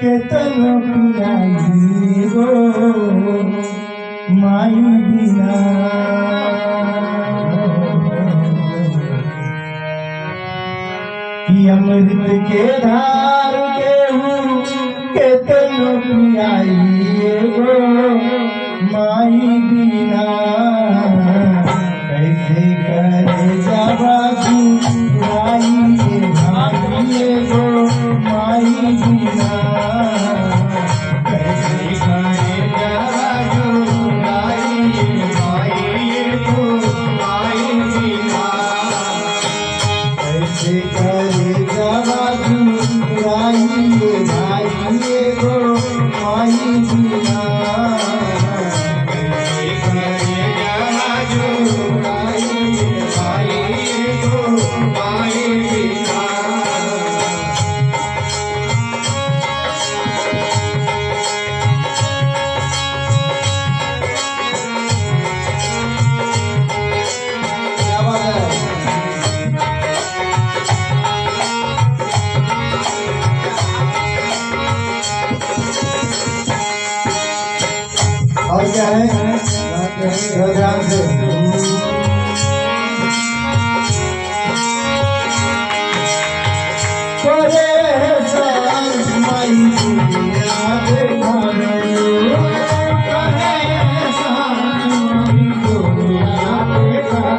केतन पियाई गो माई बिना कि अमृत के धार केहू केतन पियाई गो माई बिना कैसे करे जावा जुराई भाई गो माई बिना कैसे करे जावा जुराई भाई गो माई बिना कैसे करे जावा जुराई भाई गो माई बिना और क्या है ध्यान से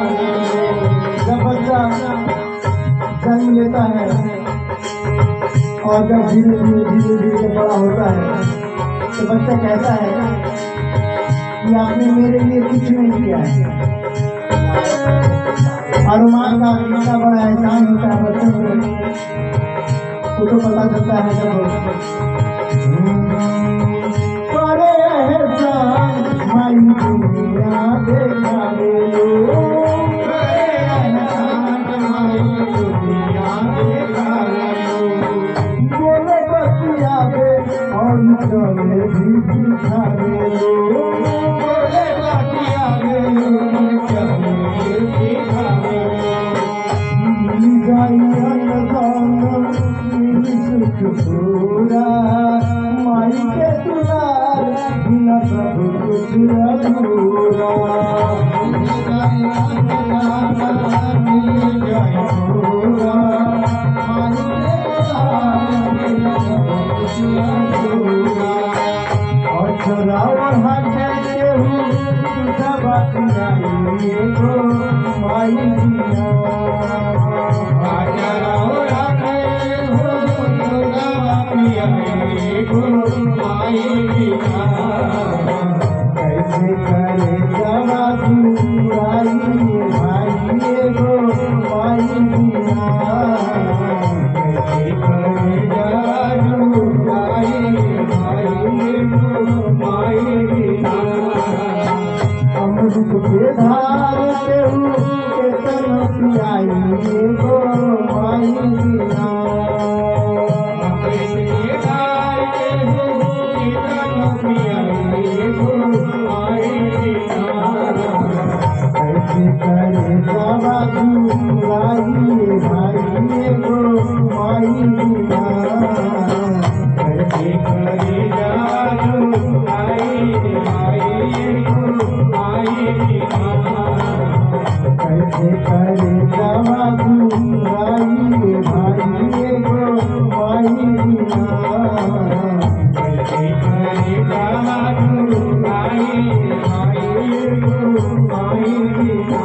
जब बच्चा जन्म लेता है और जब धीरे धीरे बड़ा होता है तो बच्चा कहता है कि आपने मेरे लिए कुछ नहीं किया है। और माँ का इतना बड़ा एहसान होता है बच्चों को तो पता चलता है माई के दुलार बिना सब कुछ अधूरा और छोरावर हाथे केहू बात नहीं गो माई बिना कैसे करे जावा जुराई भाई गो माई बिना कैसे करे जावा जुराई भाई गो माई बिना अमृत के धार केहू केतन पियाई गो माई बिना करे जावा जुराई भाई गो माई बिना कैसे करे जावा जुराई भाई गो माई बिना कैसे करे जावा जुराई भाई गो माई बिना कैसे करे जावा जुराई भाई गो माई बिना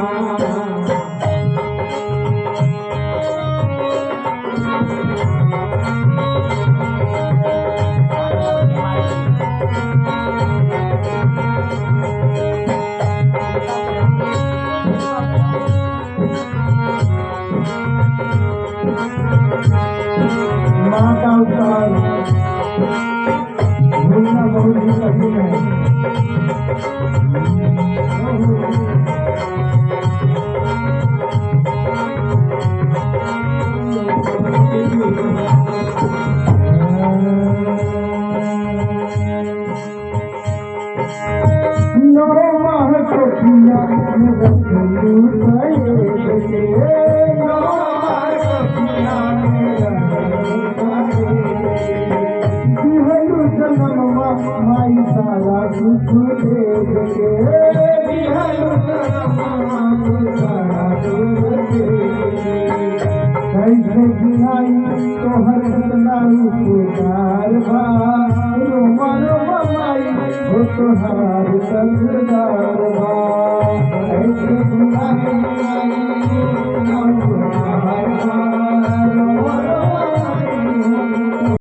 माँ का उपकार भूलना बहुत ही कठिन है। दुख देख के दिहलु तमाम बड़ा दूर के कैसे गिनाई तोहर सतनाई पुकार बा रोमा रोमा माई हो तोहार सरदार